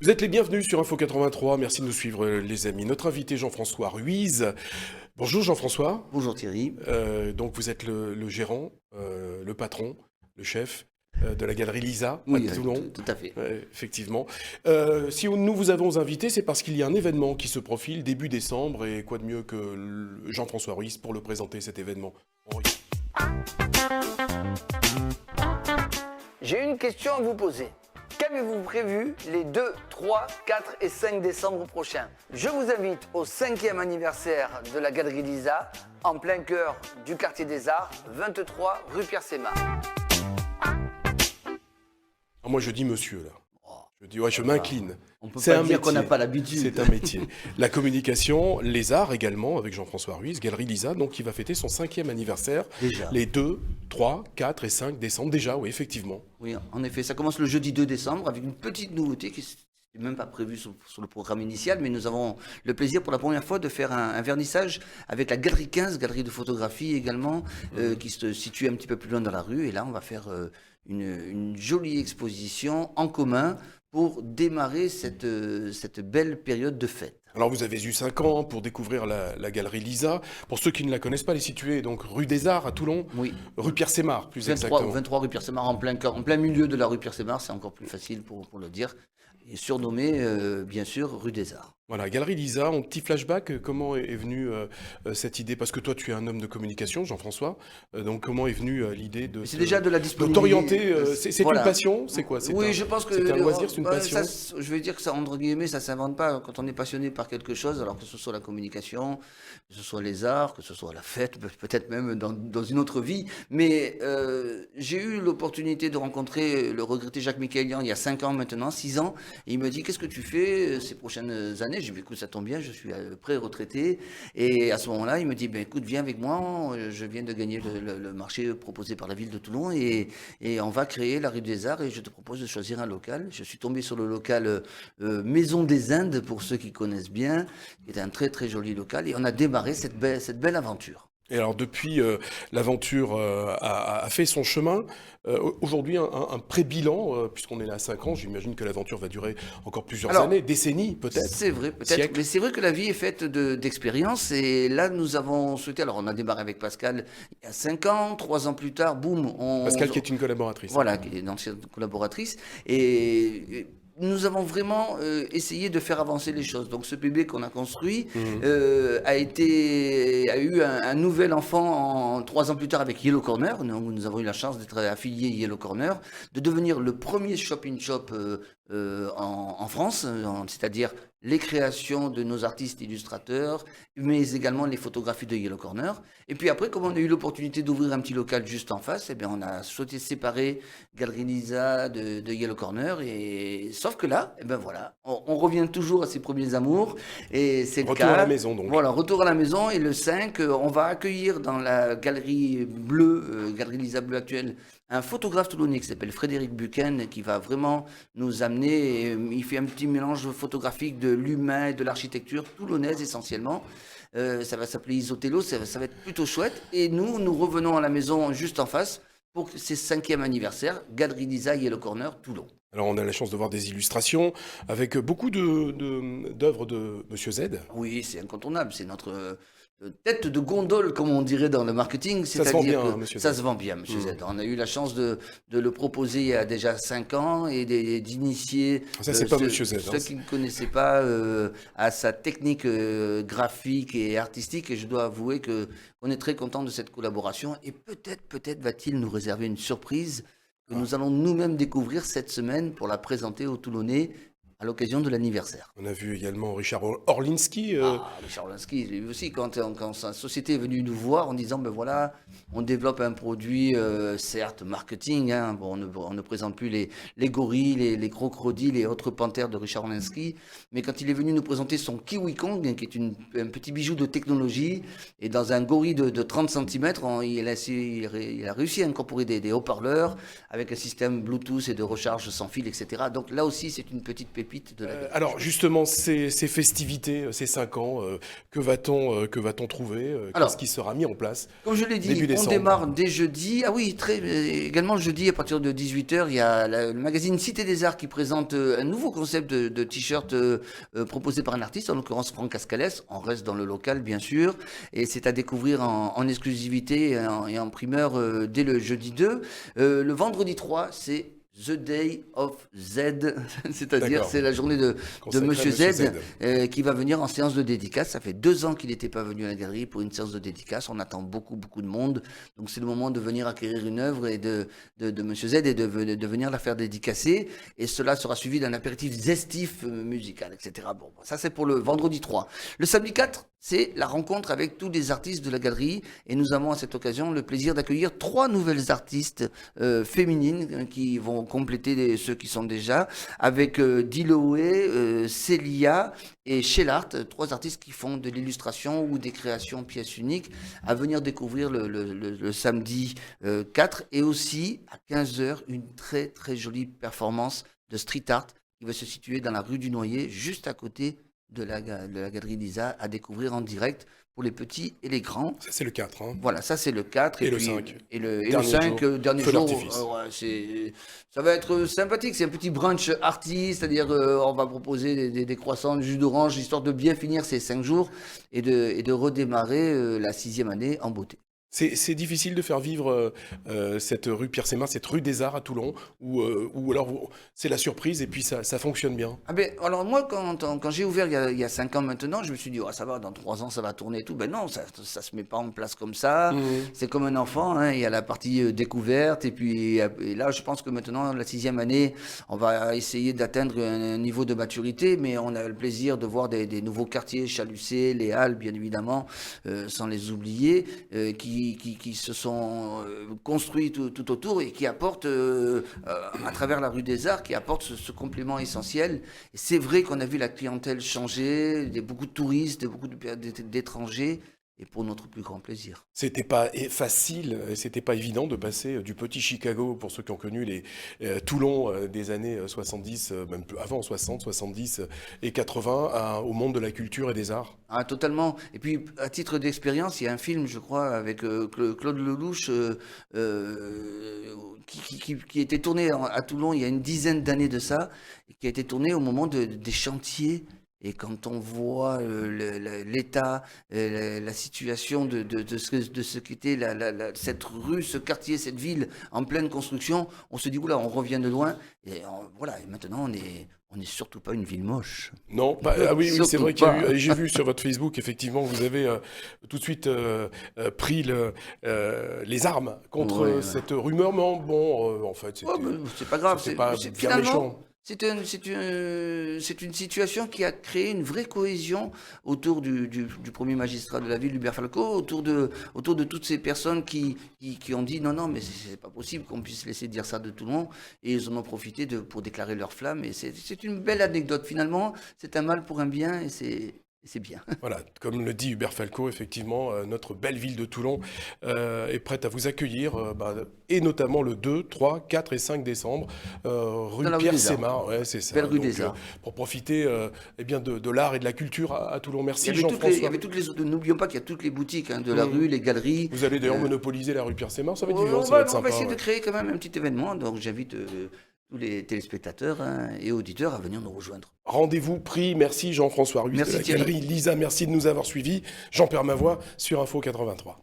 Vous êtes les bienvenus sur Info 83, merci de nous suivre les amis. Notre invité Jean-François Ruiz. Bonjour Jean-François. Bonjour Thierry. Donc vous êtes le gérant, le patron, le chef de la galerie Lisa Oui, à Toulon. tout à fait. Effectivement. Si nous vous avons invité, c'est parce qu'il y a un événement qui se profile début décembre et quoi de mieux que Jean-François Ruiz pour le présenter cet événement. J'ai une question à vous poser. Qu'avez-vous prévu les 2, 3, 4 et 5 décembre prochains? Je vous invite au 5e anniversaire de la Galerie Lisa, en plein cœur du quartier des Arts, 23 rue Pierre-Sémar. Moi je dis monsieur là. Je m'incline. On peut C'est pas un dire métier. qu'on n'a pas l'habitude. C'est un métier. La communication, les arts également, avec Jean-François Ruiz, Galerie Lisa, donc qui va fêter son 5e anniversaire. Déjà. Les 2, 3, 4 et 5 décembre. Déjà, oui, effectivement. Oui, en effet, ça commence le jeudi 2 décembre avec une petite nouveauté qui n'est même pas prévue sur le programme initial, mais nous avons le plaisir pour la première fois de faire un vernissage avec la Galerie 15, galerie de photographie également, qui se situe un petit peu plus loin dans la rue. Et là, on va faire une jolie exposition en commun pour démarrer cette belle période de fête. Alors vous avez eu 5 ans pour découvrir la Galerie Lisa. Pour ceux qui ne la connaissent pas, elle est située donc rue des Arts à Toulon, Oui. rue Pierre-Sémar plus 23, exactement. 23 rue Pierre-Sémar, en plein milieu de la rue Pierre-Sémar, c'est encore plus facile pour le dire. Et surnommé, bien sûr, rue des Arts. Voilà, Galerie Lisa, un petit flashback, comment est venue cette idée? Parce que toi tu es un homme de communication, Jean-François, donc comment est venue l'idée de C'est déjà de la de disponibilité. t'orienter, c'est Voilà. une passion? C'est quoi? Oui, je pense que c'est un loisir, c'est une passion? je vais dire que ça, entre guillemets, ça s'invente pas. Quand on est passionné par quelque chose, alors que ce soit la communication, que ce soit les arts, que ce soit la fête, peut-être même dans une autre vie. Mais j'ai eu l'opportunité de rencontrer le regretté Jacques Michaelian il y a 5 ans maintenant, 6 ans. Et il me dit, qu'est-ce que tu fais ces prochaines années? J'ai dit, écoute, ça tombe bien, je suis pré-retraité. Et à ce moment-là, il me dit, ben, écoute, viens avec moi, je viens de gagner le marché proposé par la ville de Toulon et on va créer la rue des Arts et je te propose de choisir un local. Je suis tombé sur le local Maison des Indes, pour ceux qui connaissent bien, qui est un très très joli local et on a démarré cette belle aventure. Et alors depuis, l'aventure a fait son chemin. Aujourd'hui, un pré-bilan, puisqu'on est là à 5 ans, j'imagine que l'aventure va durer encore plusieurs Alors, années, décennies peut-être. C'est vrai, peut-être, Siècle. mais c'est vrai que la vie est faite d'expériences et là nous avons souhaité, alors on a démarré avec Pascal il y a 5 ans, 3 ans plus tard, boum, Pascal qui est une collaboratrice. Voilà, qui est une ancienne collaboratrice. Et nous avons vraiment essayé de faire avancer les choses. Donc ce bébé qu'on a construit a eu un nouvel enfant 3 ans plus tard avec Yellow Corner. Nous avons eu la chance d'être affiliés Yellow Corner, de devenir le premier shop-in-shop en France, c'est-à-dire les créations de nos artistes illustrateurs, mais également les photographies de Yellow Corner. Et puis après, comme on a eu l'opportunité d'ouvrir un petit local juste en face, eh bien, on a souhaité séparer Galerie Lisa de Yellow Corner. Et sauf que là, eh ben voilà, on revient toujours à ses premiers amours. Et c'est le Retour cas. à la maison donc. Voilà, retour à la maison. Et le 5, on va accueillir dans la galerie bleue, Galerie Lisa bleue actuelle, un photographe toulonnais qui s'appelle Frédéric Buchan, qui va vraiment nous amener, il fait un petit mélange photographique de l'humain et de l'architecture toulonnaise essentiellement. Ça va s'appeler Isotello, ça va être plutôt chouette. Et nous revenons à la maison juste en face pour ces 5e anniversaire, Galerie Lisa Yellow Corner, Toulon. Alors on a la chance de voir des illustrations avec beaucoup d'œuvres de Monsieur Z. Oui, c'est incontournable, c'est notre tête de gondole, comme on dirait dans le marketing. Ça se vend bien, que hein, Monsieur ça Z. se vend bien, Monsieur Z. On a eu la chance de le proposer il y a déjà 5 ans et d'initier Ça, c'est pas Monsieur Z, hein. ceux qui ne connaissaient pas à sa technique graphique et artistique. Et je dois avouer qu'on est très content de cette collaboration. Et peut-être va-t-il nous réserver une surprise que nous allons nous-mêmes découvrir cette semaine pour la présenter aux Toulonnais à l'occasion de l'anniversaire. On a vu également Richard Orlinski. Richard Orlinski, je l'ai vu aussi, quand sa société est venue nous voir en disant, ben voilà, on développe un produit, certes, marketing, hein, bon, on ne présente plus les gorilles, les crocodiles et autres panthères de Richard Orlinski, mais quand il est venu nous présenter son Kiwi Kong, qui est un petit bijou de technologie, et dans un gorille de 30 cm, il a réussi à incorporer des haut-parleurs avec un système Bluetooth et de recharge sans fil, etc. Donc là aussi, c'est une petite pépite pépites de la galerie. Alors justement, ces festivités, ces 5 ans, que va-t-on trouver Alors, qu'est-ce qui sera mis en place Comme je l'ai dit, début on décembre? démarre dès jeudi. Ah oui, également le jeudi à partir de 18h, il y a le magazine Cité des Arts qui présente un nouveau concept de t-shirt proposé par un artiste, en l'occurrence Franck Cascales. On reste dans le local, bien sûr, et c'est à découvrir en exclusivité et en primeur dès le jeudi 2. Le vendredi 3, c'est The Day of Z, c'est-à-dire D'accord. c'est la journée de Consacré à Monsieur Monsieur Z, Z. qui va venir en séance de dédicace. Ça fait 2 ans qu'il n'était pas venu à la galerie pour une séance de dédicace. On attend beaucoup de monde. Donc c'est le moment de venir acquérir une œuvre et de Monsieur Z et de venir la faire dédicacer. Et cela sera suivi d'un apéritif zestif musical, etc. Bon, ça c'est pour le vendredi 3. Le samedi 4, c'est la rencontre avec tous les artistes de la galerie. Et nous avons à cette occasion le plaisir d'accueillir 3 nouvelles artistes féminines qui vont compléter ceux qui sont déjà, avec Diloé, Célia et Shellart, 3 artistes qui font de l'illustration ou des créations pièces uniques, à venir découvrir le samedi 4, et aussi à 15h, une très jolie performance de street art qui va se situer dans la rue du Noyer, juste à côté de la galerie Lisa, à découvrir en direct pour les petits et les grands. Ça, c'est le 4. Hein. Voilà, ça c'est le 4. Et le puis, 5. Et le Dernier 5, jour, dernier feu jour, d'artifice. ouais, ça va être sympathique. C'est un petit brunch artiste, c'est-à-dire on va proposer des croissants, du jus d'orange, histoire de bien finir ces 5 jours et de redémarrer la 6e année en beauté. C'est difficile de faire vivre cette rue Pierre-Sémin, cette rue des Arts à Toulon, ou alors c'est la surprise et puis ça fonctionne bien. Ah ben, alors moi, quand j'ai ouvert il y a 5 ans maintenant, je me suis dit, oh, ça va, dans 3 ans, ça va tourner et tout. Ben non, ça se met pas en place comme ça. C'est comme un enfant, hein, il y a la partie découverte. Et là, je pense que maintenant, la 6e année, on va essayer d'atteindre un niveau de maturité, mais on a le plaisir de voir des nouveaux quartiers, Chalucé, les Halles, bien évidemment, sans les oublier, qui se sont construits tout autour et qui apportent, à travers la rue des Arts, qui apportent ce complément essentiel. Et c'est vrai qu'on a vu la clientèle changer, beaucoup de touristes, beaucoup d'étrangers, et pour notre plus grand plaisir. C'était pas facile, c'était pas évident de passer du petit Chicago, pour ceux qui ont connu les Toulon des années 70, même avant 60, 70 et 80, au monde de la culture et des arts. Ah, totalement. Et puis, à titre d'expérience, il y a un film, je crois, avec Claude Lelouch, qui a été tourné à Toulon il y a une dizaine d'années de ça, et qui a été tourné au moment des chantiers. Et quand on voit l'état, la situation de ce qu'était cette rue, ce quartier, cette ville en pleine construction, on se dit, oula, on revient de loin. Et voilà, et maintenant, on n'est surtout pas une ville moche. Non, ah oui, c'est vrai qu'il y a eu, j'ai vu sur votre Facebook, effectivement, vous avez tout de suite pris les armes contre cette rumeur, mais bon, en fait, c'est pas grave, c'est pas bien finalement, méchant. c'est une situation qui a créé une vraie cohésion autour du premier magistrat de la ville, Hubert Falco, autour de toutes ces personnes qui ont dit non, mais c'est pas possible qu'on puisse laisser dire ça de tout le monde. Et ils en ont profité pour déclarer leur flamme. Et c'est une belle anecdote. Finalement, c'est un mal pour un bien et c'est bien. Voilà, comme le dit Hubert Falco, effectivement, notre belle ville de Toulon est prête à vous accueillir, et notamment le 2, 3, 4 et 5 décembre, rue Pierre-Sémin. Ouais, c'est ça. Belle rue des Arts. Pour profiter bien de l'art et de la culture à Toulon. Merci Il y avait toutes les autres. N'oublions pas qu'il y a toutes les boutiques de la rue, les galeries. Vous allez d'ailleurs monopoliser la rue Pierre-Sémin, ça va être vivant, ça va être sympa. On va essayer de créer quand même un petit événement, donc j'invite tous les téléspectateurs et auditeurs à venir nous rejoindre. Rendez-vous pris. Merci Jean-François Ruiz de la galerie Lisa. Merci de nous avoir suivis. Jean perds ma voix sur Info 83.